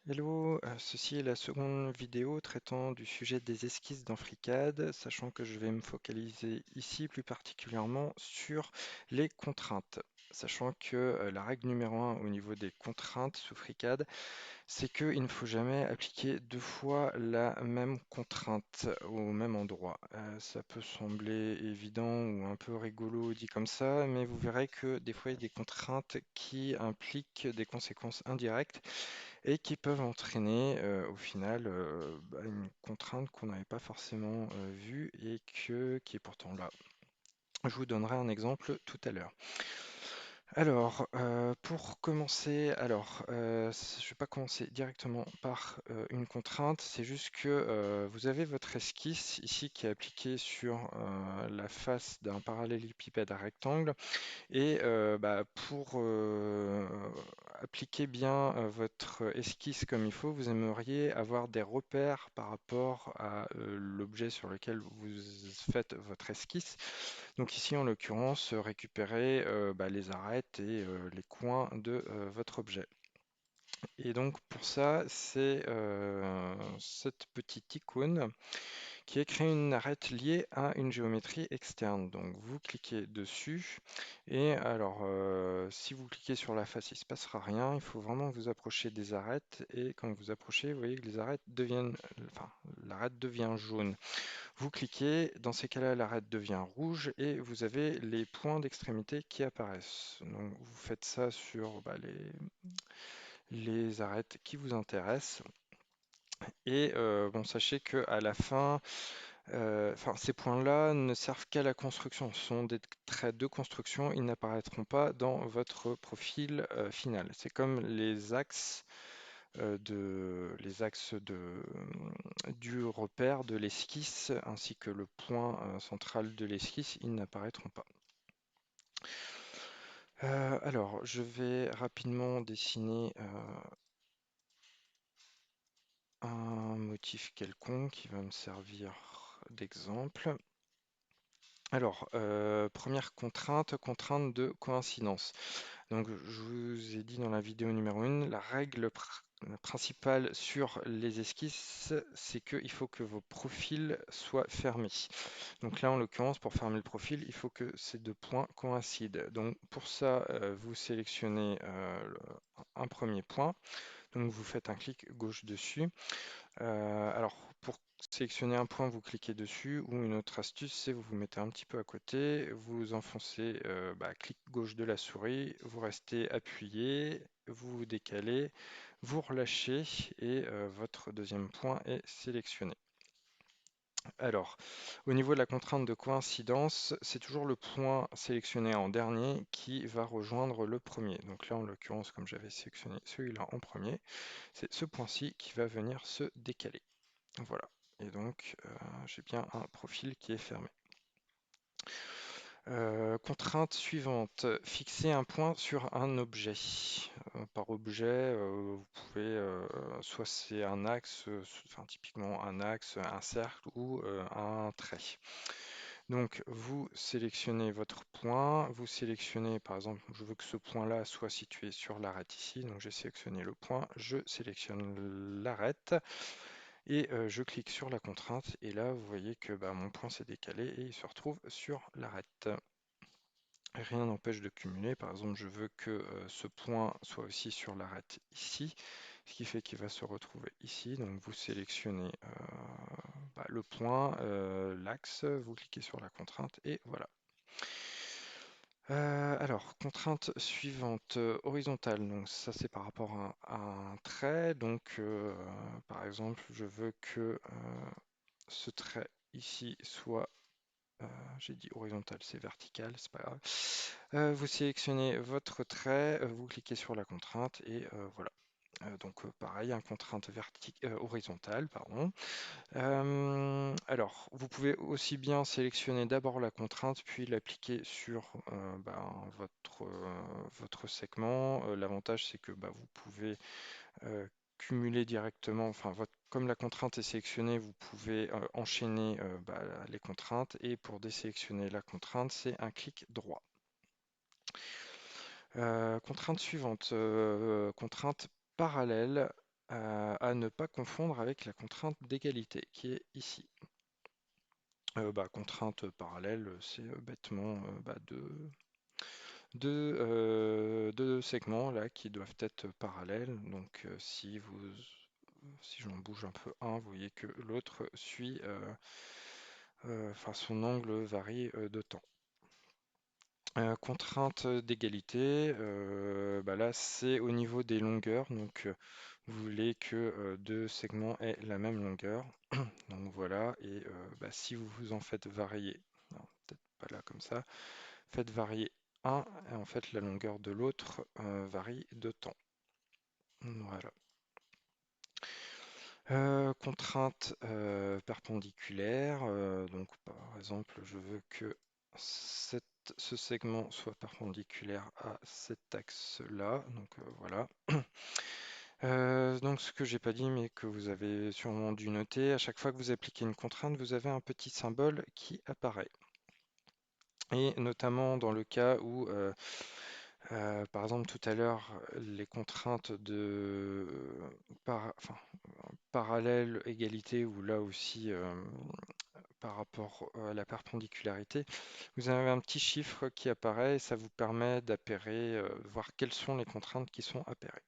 Hello, ceci est la seconde vidéo traitant du sujet des esquisses dans FreeCAD, sachant que je vais me focaliser ici plus particulièrement sur les contraintes. Sachant que la règle numéro 1 au niveau des contraintes sous FreeCAD, c'est qu'il ne faut jamais appliquer deux fois la même contrainte au même endroit. Ça peut sembler évident ou un peu rigolo dit comme ça, mais vous verrez que des fois il y a des contraintes qui impliquent des conséquences indirectes et qui peuvent entraîner au final une contrainte qu'on n'avait pas forcément vue et qui est pourtant là. Je vous donnerai un exemple tout à l'heure. Alors, pour commencer, je vais pas commencer directement par une contrainte, c'est juste que vous avez votre esquisse ici qui est appliquée sur la face d'un parallélépipède à rectangle. Et pour appliquer bien votre esquisse comme il faut, vous aimeriez avoir des repères par rapport à l'objet sur lequel vous faites votre esquisse. Donc ici, en l'occurrence, récupérer les arêtes et les coins de votre objet. Et donc pour ça, c'est cette petite icône qui est créer une arête liée à une géométrie externe. Donc vous cliquez dessus et alors si vous cliquez sur la face, il ne se passera rien. Il faut vraiment vous approcher des arêtes et quand vous approchez, vous voyez que les arêtes deviennent, enfin l'arête devient jaune. Vous cliquez, dans ces cas-là, l'arête devient rouge et vous avez les points d'extrémité qui apparaissent. Donc vous faites ça sur les arêtes qui vous intéressent. Et bon, sachez que à la fin, ces points-là ne servent qu'à la construction. Ce sont des traits de construction, ils n'apparaîtront pas dans votre profil final. C'est comme du repère de l'esquisse ainsi que le point central de l'esquisse, ils n'apparaîtront pas. Alors, je vais rapidement dessiner un motif quelconque qui va me servir d'exemple. Alors, première contrainte, contrainte de coïncidence. Donc, je vous ai dit dans la vidéo numéro 1, la règle principale sur les esquisses, c'est qu'il faut que vos profils soient fermés. Donc là, en l'occurrence, pour fermer le profil, il faut que ces deux points coïncident. Donc pour ça, vous sélectionnez un premier point. Donc vous faites un clic gauche dessus. Alors, pour sélectionner un point, vous cliquez dessus, ou une autre astuce, c'est vous vous mettez un petit peu à côté, vous enfoncez clic gauche de la souris, vous restez appuyé, vous vous décalez, vous relâchez, et votre deuxième point est sélectionné. Alors, au niveau de la contrainte de coïncidence, c'est toujours le point sélectionné en dernier qui va rejoindre le premier. Donc là, en l'occurrence, comme j'avais sélectionné celui-là en premier, c'est ce point-ci qui va venir se décaler. Voilà. Et donc, j'ai bien un profil qui est fermé. Contrainte suivante, fixer un point sur un objet. Par objet, vous pouvez, soit c'est un axe, typiquement un axe, un cercle ou un trait. Donc, vous sélectionnez votre point, vous sélectionnez, par exemple, je veux que ce point-là soit situé sur l'arête ici, donc j'ai sélectionné le point, je sélectionne l'arête. Et je clique sur la contrainte et là vous voyez que mon point s'est décalé et il se retrouve sur l'arête. Rien n'empêche de cumuler, par exemple je veux que ce point soit aussi sur l'arête ici, ce qui fait qu'il va se retrouver ici, donc vous sélectionnez le point, l'axe, vous cliquez sur la contrainte et voilà. Alors, contrainte suivante, horizontale, donc ça c'est par rapport à un trait, donc par exemple je veux que ce trait ici soit, j'ai dit horizontal, c'est vertical, c'est pas grave. Vous sélectionnez votre trait, vous cliquez sur la contrainte et voilà. Donc pareil, une contrainte horizontale, pardon. Alors, vous pouvez aussi bien sélectionner d'abord la contrainte, puis l'appliquer sur votre segment. L'avantage, c'est que vous pouvez cumuler directement, comme la contrainte est sélectionnée, vous pouvez enchaîner les contraintes, et pour désélectionner la contrainte, c'est un clic droit. Contrainte suivante, contrainte parallèle. à ne pas confondre avec la contrainte d'égalité qui est ici. Contrainte parallèle, c'est bêtement deux segments là qui doivent être parallèles. Donc si j'en bouge un peu un, vous voyez que l'autre suit, enfin son angle varie de temps. Contrainte d'égalité, là c'est au niveau des longueurs, donc vous voulez que deux segments aient la même longueur, donc voilà, et si vous en faites varier, non, peut-être pas là comme ça, faites varier un, et en fait la longueur de l'autre varie de temps. Voilà. Contrainte perpendiculaire, donc par exemple je veux que ce segment soit perpendiculaire à cet axe-là, donc voilà. Donc ce que j'ai pas dit mais que vous avez sûrement dû noter, à chaque fois que vous appliquez une contrainte, vous avez un petit symbole qui apparaît. Et notamment dans le cas où, par exemple tout à l'heure, les contraintes de enfin, parallèle, égalité, ou là aussi par rapport à la perpendicularité, vous avez un petit chiffre qui apparaît et ça vous permet d'appairer, voir quelles sont les contraintes qui sont appairées.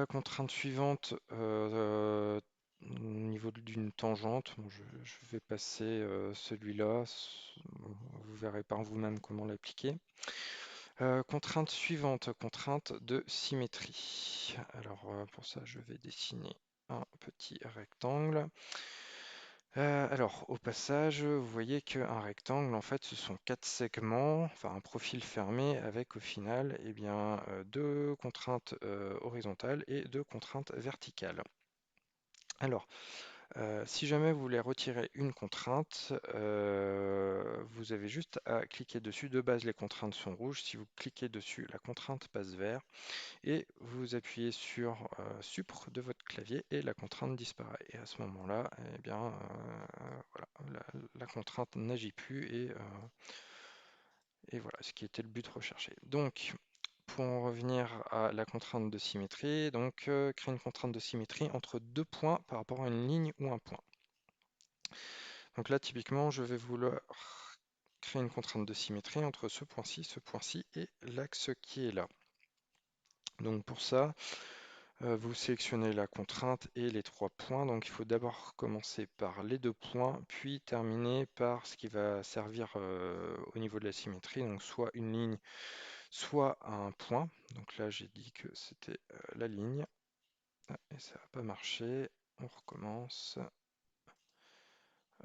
Contrainte suivante, au niveau d'une tangente, bon, je vais passer celui-là, vous verrez par vous-même comment l'appliquer. Contrainte suivante, contrainte de symétrie. Alors pour ça, je vais dessiner un petit rectangle. Alors au passage, vous voyez qu'un rectangle, en fait, ce sont quatre segments, enfin un profil fermé avec au final, eh bien, deux contraintes horizontales et deux contraintes verticales. Alors, si jamais vous voulez retirer une contrainte, vous avez juste à cliquer dessus. De base, les contraintes sont rouges. Si vous cliquez dessus, la contrainte passe vert. Et vous appuyez sur Supr de votre clavier et la contrainte disparaît. Et à ce moment-là, eh bien, voilà, la contrainte n'agit plus et voilà, ce qui était le but recherché. Donc, pour en revenir à la contrainte de symétrie, donc créer une contrainte de symétrie entre deux points par rapport à une ligne ou un point. Donc là, typiquement, je vais vouloir créer une contrainte de symétrie entre ce point-ci et l'axe qui est là. Donc pour ça, vous sélectionnez la contrainte et les trois points. Donc il faut d'abord commencer par les deux points, puis terminer par ce qui va servir au niveau de la symétrie, donc soit une ligne, soit un point. Donc là, j'ai dit que c'était la ligne. Ah, et ça n'a pas marché. On recommence.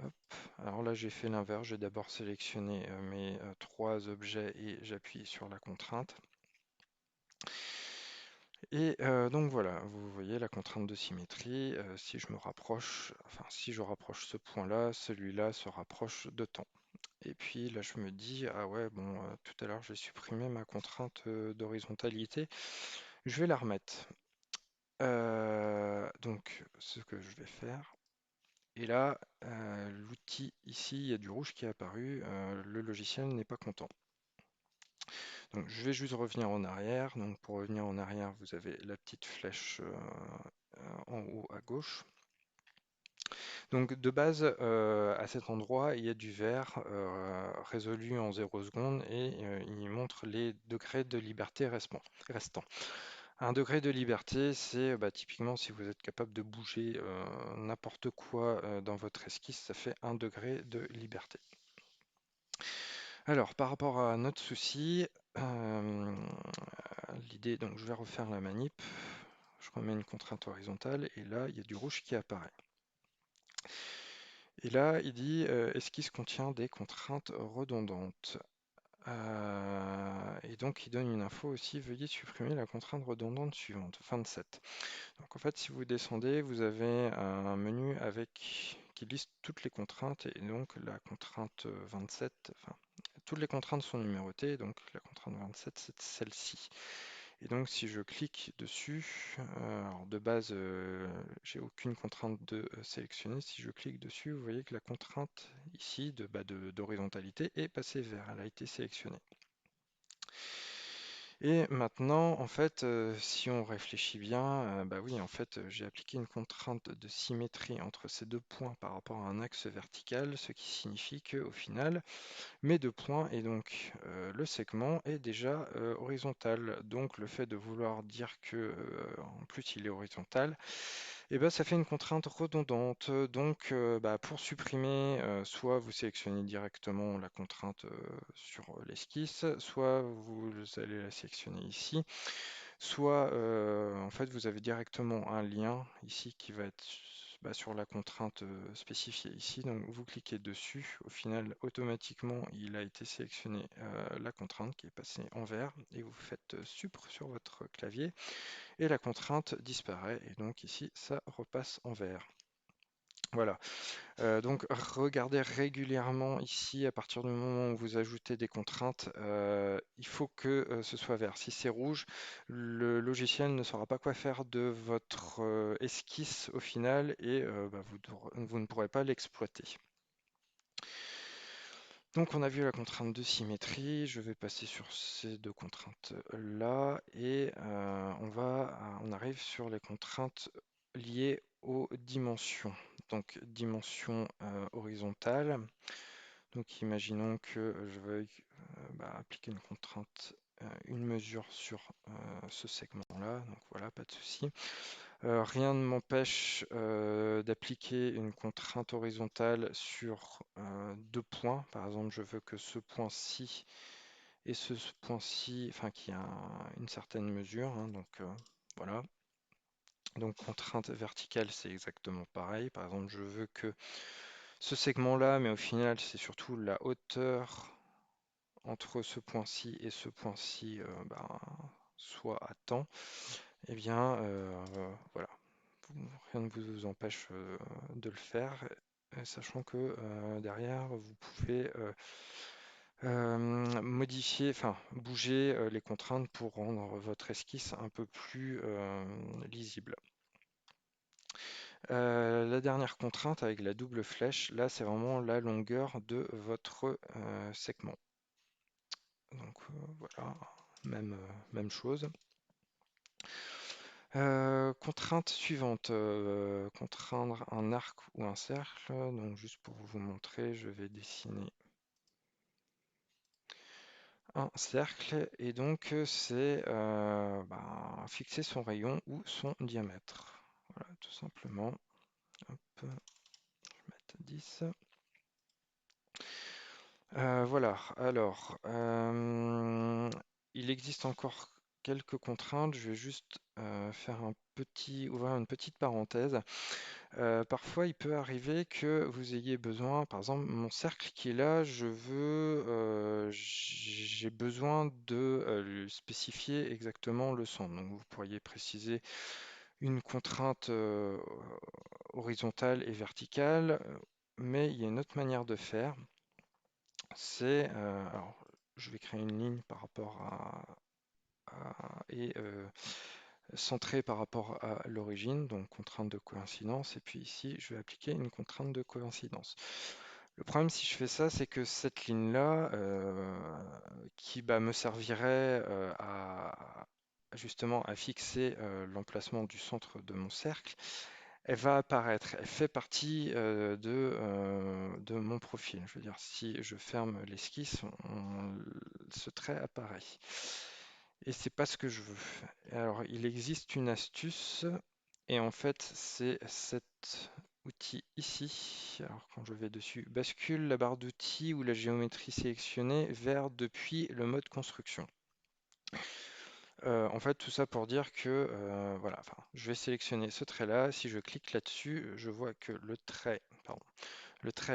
Hop. Alors là, j'ai fait l'inverse. J'ai d'abord sélectionné mes trois objets et j'appuie sur la contrainte. Et donc voilà, vous voyez la contrainte de symétrie. Si je me rapproche, enfin si je rapproche ce point-là, celui-là se rapproche de temps. Et puis là, je me dis, ah ouais, bon, tout à l'heure, j'ai supprimé ma contrainte d'horizontalité. Je vais la remettre. Donc, ce que je vais faire. Et là, l'outil ici, il y a du rouge qui est apparu. Le logiciel n'est pas content. Donc, je vais juste revenir en arrière. Donc, pour revenir en arrière, vous avez la petite flèche en haut à gauche. Donc, de base, à cet endroit, il y a du vert résolu en 0 secondes et il montre les degrés de liberté restants. Un degré de liberté, c'est typiquement si vous êtes capable de bouger n'importe quoi dans votre esquisse, ça fait un degré de liberté. Alors, par rapport à notre souci, l'idée, donc je vais refaire la manip, je remets une contrainte horizontale et là, il y a du rouge qui apparaît. Et là, il dit esquisse contient des contraintes redondantes. Et donc, il donne une info aussi, veuillez supprimer la contrainte redondante suivante, 27. Donc en fait, si vous descendez, vous avez un menu qui liste toutes les contraintes et donc la contrainte 27, enfin, toutes les contraintes sont numérotées, donc la contrainte 27, c'est celle-ci. Et donc si je clique dessus, alors de base, j'ai aucune contrainte de sélectionner. Si je clique dessus, vous voyez que la contrainte ici d'horizontalité est passée vert, elle a été sélectionnée. Et maintenant, en fait, si on réfléchit bien, bah oui, en fait, j'ai appliqué une contrainte de symétrie entre ces deux points par rapport à un axe vertical, ce qui signifie que, au final, mes deux points et donc le segment est déjà horizontal. Donc le fait de vouloir dire que en plus il est horizontal, et ben, ça fait une contrainte redondante. Donc bah, pour supprimer, soit vous sélectionnez directement la contrainte sur l'esquisse, soit vous allez la sélectionner ici, soit en fait vous avez directement un lien ici qui va être bah, sur la contrainte spécifiée ici. Donc vous cliquez dessus, au final automatiquement il a été sélectionné la contrainte qui est passée en vert et vous faites supr sur votre clavier et la contrainte disparaît et donc ici ça repasse en vert. Voilà. Donc regardez régulièrement ici, à partir du moment où vous ajoutez des contraintes, il faut que ce soit vert. Si c'est rouge, le logiciel ne saura pas quoi faire de votre esquisse au final et bah, vous ne pourrez pas l'exploiter. Donc on a vu la contrainte de symétrie, je vais passer sur ces deux contraintes là et on arrive sur les contraintes liées aux dimensions. Donc dimension horizontale. Donc imaginons que je veuille bah, appliquer une contrainte, une mesure sur ce segment-là. Donc voilà, pas de souci. Rien ne m'empêche d'appliquer une contrainte horizontale sur deux points. Par exemple, je veux que ce point-ci et ce point-ci, enfin qui a une certaine mesure, hein, donc voilà. Donc contrainte verticale, c'est exactement pareil. Par exemple, je veux que ce segment-là, mais au final, c'est surtout la hauteur entre ce point-ci et ce point-ci ben, soit à temps, eh bien voilà, rien ne vous empêche de le faire, sachant que derrière vous pouvez modifier, enfin bouger les contraintes pour rendre votre esquisse un peu plus lisible. La dernière contrainte avec la double flèche, là c'est vraiment la longueur de votre segment. Donc voilà, même chose. Contrainte suivante, contraindre un arc ou un cercle. Donc juste pour vous montrer, je vais dessiner un cercle et donc c'est ben, fixer son rayon ou son diamètre. Voilà, tout simplement. Hop, je vais mettre 10. Voilà, alors, il existe encore quelques contraintes. Je vais juste ouvrir une petite parenthèse. Parfois, il peut arriver que vous ayez besoin, par exemple, mon cercle qui est là, j'ai besoin de lui spécifier exactement le centre. Donc, vous pourriez préciser une contrainte horizontale et verticale, mais il y a une autre manière de faire. Alors, je vais créer une ligne par rapport et centrée par rapport à l'origine, donc contrainte de coïncidence, et puis ici, je vais appliquer une contrainte de coïncidence. Le problème, si je fais ça, c'est que cette ligne-là, qui bah, me servirait justement à fixer l'emplacement du centre de mon cercle, elle va apparaître, elle fait partie de mon profil. Je veux dire, si je ferme l'esquisse, ce trait apparaît. Et c'est pas ce que je veux. Alors, il existe une astuce, et en fait, c'est cet outil ici. Alors, quand je vais dessus, bascule la barre d'outils ou la géométrie sélectionnée vers depuis le mode construction. En fait, tout ça pour dire que, voilà, enfin, je vais sélectionner ce trait-là. Si je clique là-dessus, je vois que le trait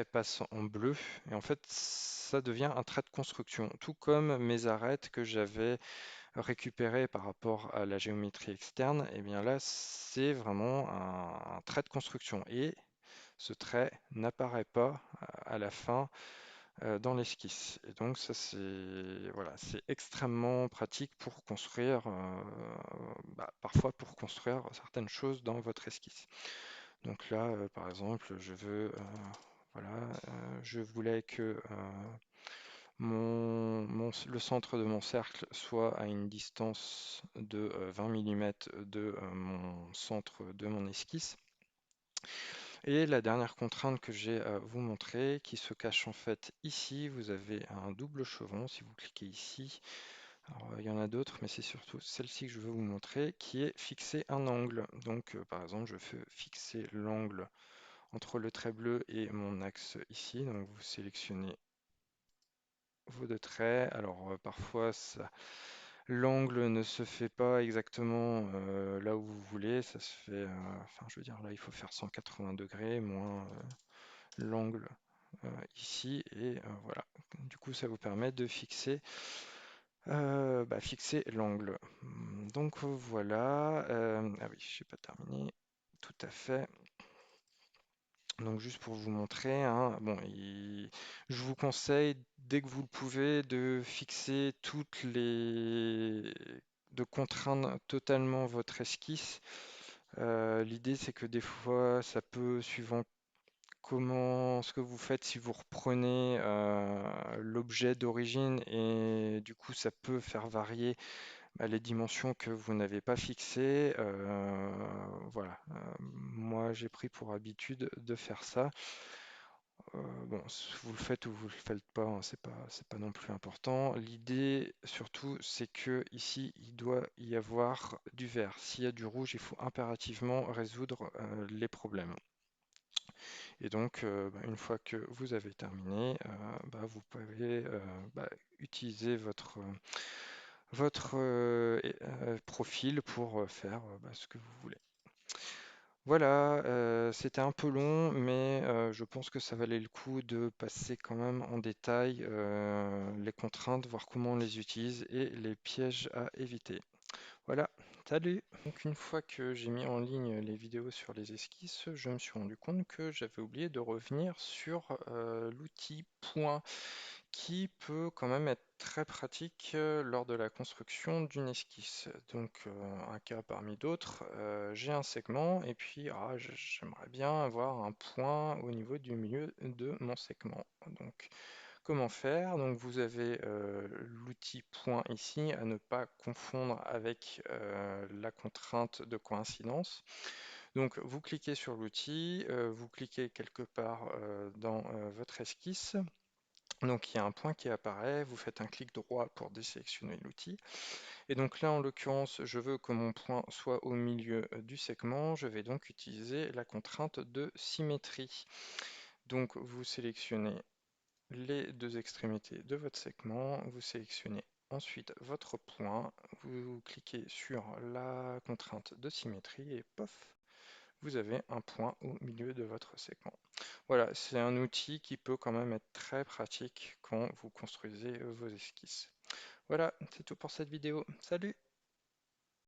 passe en bleu. Et en fait, ça devient un trait de construction. Tout comme mes arêtes que j'avais récupérées par rapport à la géométrie externe, et bien là, c'est vraiment un trait de construction. Et ce trait n'apparaît pas à la fin dans l'esquisse. Et donc ça c'est voilà, c'est extrêmement pratique pour construire, parfois pour construire certaines choses dans votre esquisse. Donc là, par exemple, je voulais que le centre de mon cercle soit à une distance de 20 mm de mon centre de mon esquisse. Et la dernière contrainte que j'ai à vous montrer, qui se cache en fait ici, vous avez un double chevron, si vous cliquez ici. Alors, il y en a d'autres, mais c'est surtout celle-ci que je veux vous montrer, qui est fixer un angle. Donc, par exemple, je fais fixer l'angle entre le trait bleu et mon axe ici. Donc, vous sélectionnez vos deux traits. Alors, parfois, l'angle ne se fait pas exactement là où vous voulez. Ça se fait, enfin, je veux dire, là, il faut faire 180 degrés moins l'angle ici. Et voilà. Du coup, ça vous permet de fixer l'angle. Donc voilà. Ah oui, je n'ai pas terminé. Tout à fait. Donc juste pour vous montrer, hein, bon, je vous conseille dès que vous le pouvez de fixer de contraindre totalement votre esquisse. L'idée c'est que des fois ça peut, suivant ce que vous faites, si vous reprenez l'objet d'origine et du coup ça peut faire varier les dimensions que vous n'avez pas fixées. Voilà. Moi j'ai pris pour habitude de faire ça. Bon, si vous le faites ou vous le faites pas, hein, c'est pas non plus important. L'idée surtout, c'est que ici, il doit y avoir du vert. S'il y a du rouge, il faut impérativement résoudre les problèmes. Et donc, une fois que vous avez terminé, vous pouvez utiliser votre profil pour faire ce que vous voulez. Voilà, c'était un peu long, mais je pense que ça valait le coup de passer quand même en détail les contraintes, voir comment on les utilise et les pièges à éviter. Voilà, salut! Donc une fois que j'ai mis en ligne les vidéos sur les esquisses, je me suis rendu compte que j'avais oublié de revenir sur l'outil point qui peut quand même être très pratique lors de la construction d'une esquisse. Donc un cas parmi d'autres, j'ai un segment et puis j'aimerais bien avoir un point au niveau du milieu de mon segment. Donc comment faire? Donc vous avez l'outil point ici à ne pas confondre avec la contrainte de coïncidence. Donc vous cliquez sur l'outil, vous cliquez quelque part dans votre esquisse. Donc il y a un point qui apparaît, vous faites un clic droit pour désélectionner l'outil. Et donc là en l'occurrence, je veux que mon point soit au milieu du segment. Je vais donc utiliser la contrainte de symétrie. Donc vous sélectionnez les deux extrémités de votre segment, vous sélectionnez ensuite votre point, vous cliquez sur la contrainte de symétrie et pof, vous avez un point au milieu de votre segment. Voilà, c'est un outil qui peut quand même être très pratique quand vous construisez vos esquisses. Voilà, c'est tout pour cette vidéo. Salut!